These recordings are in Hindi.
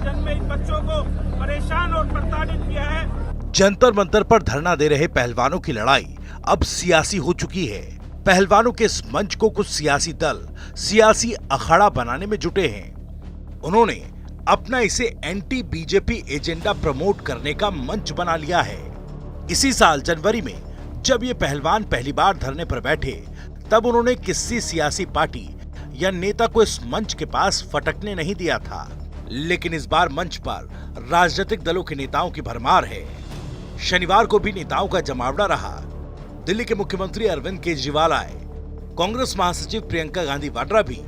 जन्मे इन बच्चों को परेशान और प्रताड़ित किया है। जंतर मंतर पर धरना दे रहे पहलवानों की लड़ाई अब सियासी हो चुकी है। पहलवानों के इस मंच को कुछ सियासी दल सियासी अखाड़ा बनाने में जुटे हैं। उन्होंने अपना इसे एंटी बीजेपी एजेंडा प्रमोट करने का मंच बना लिया है। इसी साल जनवरी में जब ये पहलवान पहली बार धरने पर बैठे, तब उन्होंने किसी सियासी पार्टी या नेता को इस मंच के पास फटकने नहीं दिया था। लेकिन इस बार मंच पर राजनीतिक दलों के नेताओं की भरमार है। शनिवार को भी नेताओं का जमावड़ा रहा। दिल्ली के मुख्यमंत्री अरविंद केजरीवाल आए, कांग्रेस महासचिव प्रियंका गांधी वाड्रा भी,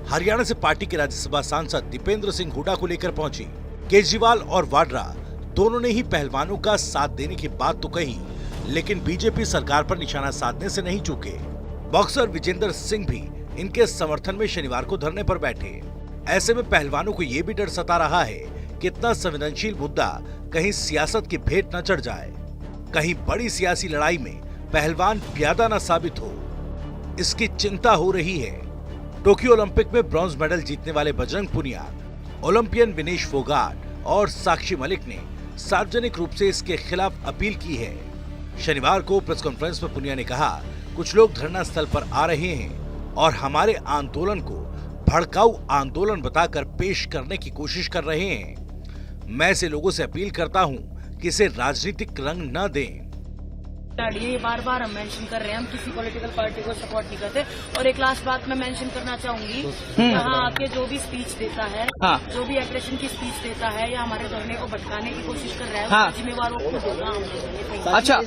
हरियाणा से पार्टी के राज्यसभा सांसद दीपेंद्र सिंह हुड्डा को लेकर पहुंची। केजरीवाल और वाड्रा दोनों ने ही पहलवानों का साथ देने की बात तो कही, लेकिन बीजेपी सरकार पर निशाना साधने से नहीं चूके। बॉक्सर विजेंद्र सिंह भी इनके समर्थन में शनिवार को धरने पर बैठे। ऐसे में पहलवानों को ये भी डर सता रहा है कि इतना संवेदनशील मुद्दा कहीं सियासत की भेंट न चढ़ जाए, कहीं बड़ी सियासी लड़ाई में पहलवान प्यादा न साबित हो। इसकी चिंता हो रही है। टोक्यो ओलंपिक में ब्रॉन्ज मेडल जीतने वाले बजरंग पुनिया, ओलंपियन विनेश फोगाट और साक्षी मलिक ने सार्वजनिक रूप से इसके खिलाफ अपील की है। शनिवार को प्रेस कॉन्फ्रेंस में पुनिया ने कहा, कुछ लोग धरना स्थल पर आ रहे हैं और हमारे आंदोलन को भड़काऊ आंदोलन बताकर पेश करने की कोशिश कर रहे हैं। मैं ऐसे लोगों से अपील करता हूं कि इसे राजनीतिक रंग न दें। ये बार बार हम मेंशन कर रहे हैं, हम किसी पॉलिटिकल पार्टी को सपोर्ट नहीं करते। और एक लास्ट बात मैं मेंशन करना चाहूंगी, यहाँ आके जो भी स्पीच देता है, जो भी एग्रेशन की स्पीच देता है या हमारे धरने को भटकाने की कोशिश कर रहा है, जिम्मेवार वो खुद होगा। अच्छा,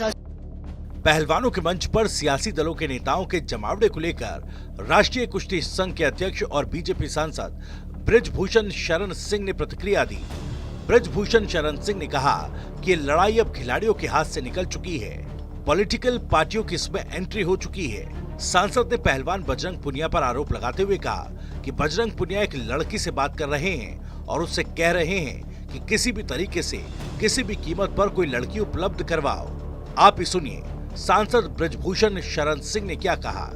पहलवानों के मंच पर सियासी दलों के नेताओं के जमावड़े को लेकर राष्ट्रीय कुश्ती संघ के अध्यक्ष और बीजेपी सांसद ब्रिजभूषण शरण सिंह ने प्रतिक्रिया दी। ब्रिजभूषण शरण सिंह ने कहा कि लड़ाई अब खिलाड़ियों के हाथ से निकल चुकी है, पॉलिटिकल पार्टियों की इसमें एंट्री हो चुकी है। सांसद ने पहलवान बजरंग पुनिया पर आरोप लगाते हुए कहा कि बजरंग पुनिया एक लड़की से बात कर रहे हैं और उससे कह रहे हैं कि किसी भी तरीके से किसी भी कीमत पर कोई लड़की उपलब्ध करवाओ। आप ही सुनिए सांसद ब्रिजभूषण शरण सिंह ने क्या कहा।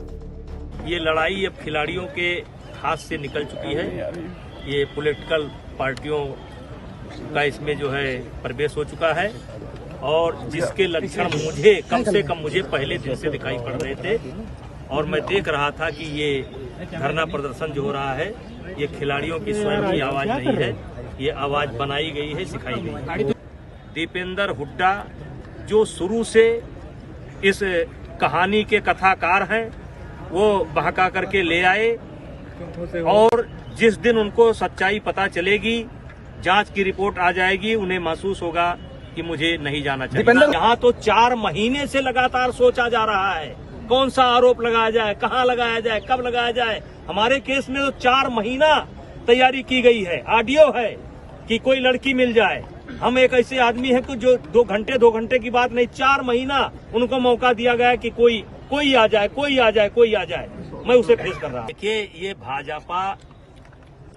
ये लड़ाई अब खिलाड़ियों के हाथ से निकल चुकी है। ये पॉलिटिकल पार्टियों का इसमें जो है प्रवेश हो चुका है और जिसके लक्षण मुझे कम से कम पहले दिन से दिखाई पड़ रहे थे और मैं देख रहा था कि ये धरना प्रदर्शन जो हो रहा है ये खिलाड़ियों की स्वयं की आवाज नहीं है, ये आवाज बनाई गई है, सिखाई गई है। दीपेंद्र हुड्डा जो शुरू से इस कहानी के कथाकार हैं, वो बहका करके ले आए और जिस दिन उनको सच्चाई पता चलेगी, जांच की रिपोर्ट आ जाएगी, उन्हें महसूस होगा कि मुझे नहीं जाना चाहिए। यहाँ तो 4 महीने से लगातार सोचा जा रहा है कौन सा आरोप लगाया जाए, कहाँ लगाया जाए, कब लगाया जाए। हमारे केस में तो 4 महीना तैयारी की गई है। ऑडियो है कि कोई लड़की मिल जाए। हम एक ऐसे आदमी हैं कि जो 2 घंटे की बात नहीं, 4 महीना उनको मौका दिया गया कि कोई आ जाए, कोई आ जाए, कोई आ जाए। मैं उसे फेस कर रहा हूँ। देखिए, ये भाजपा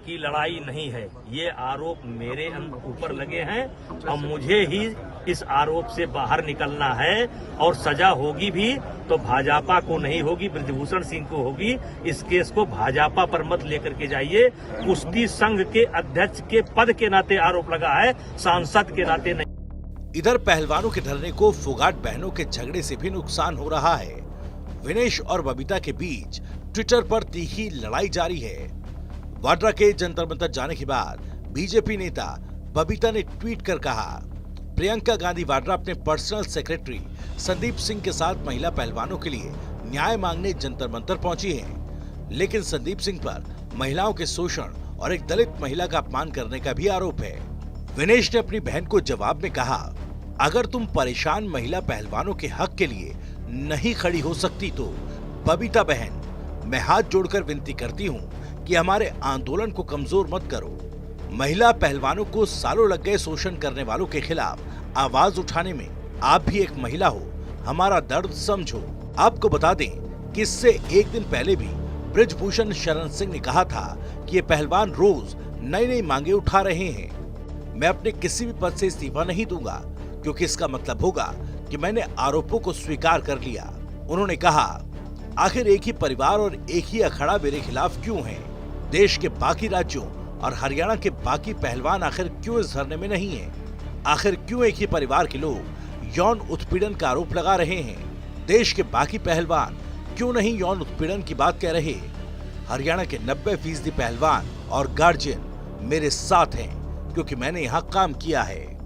की लड़ाई नहीं है, ये आरोप मेरे ऊपर लगे हैं और मुझे ही इस आरोप से बाहर निकलना है और सजा होगी भी तो भाजपा को नहीं होगी, ब्रिजभूषण सिंह को होगी। इस केस को भाजपा पर मत लेकर के जाइए। कुश्ती संघ के अध्यक्ष के पद के नाते आरोप लगा है, सांसद के नाते नहीं। इधर पहलवानों के धरने को फोगाट बहनों के झगड़े से भी नुकसान हो रहा है। विनेश और बबीता के बीच ट्विटर पर तीखी लड़ाई जारी है। वाड्रा के जंतर मंतर जाने के बाद बीजेपी नेता बबीता ने ट्वीट कर कहा, प्रियंका गांधी वाड्रा अपने पर्सनल सेक्रेटरी संदीप सिंह के साथ महिला पहलवानों के लिए न्याय मांगने जंतर मंतर पहुंची हैं। लेकिन संदीप सिंह पर महिलाओं के शोषण और एक दलित महिला का अपमान करने का भी आरोप है। विनेश ने अपनी बहन को जवाब में कहा, अगर तुम परेशान महिला पहलवानों के हक के लिए नहीं खड़ी हो सकती तो बबीता बहन, मैं हाथ जोड़कर विनती करती हूँ कि हमारे आंदोलन को कमजोर मत करो। महिला पहलवानों को सालों लग गए शोषण करने वालों के खिलाफ आवाज उठाने में आप भी एक महिला हो, हमारा दर्द समझो। आपको बता दें कि इससे एक दिन पहले भी ब्रिजभूषण शरण सिंह ने कहा था कि ये पहलवान रोज नई नई मांगे उठा रहे हैं। मैं अपने किसी भी पद से इस्तीफा नहीं दूंगा क्योंकि इसका मतलब होगा कि मैंने आरोपों को स्वीकार कर लिया। उन्होंने कहा, आखिर एक ही परिवार और एक ही अखाड़ा मेरे खिलाफ क्यों है? देश के बाकी राज्यों और हरियाणा के बाकी पहलवान आखिर क्यों इस धरने में नहीं हैं? आखिर क्यों एक ही परिवार के लोग यौन उत्पीड़न का आरोप लगा रहे हैं? देश के बाकी पहलवान क्यों नहीं यौन उत्पीड़न की बात कह रहे? हरियाणा के 90% पहलवान और गार्जियन मेरे साथ हैं, क्योंकि मैंने यहाँ काम किया है।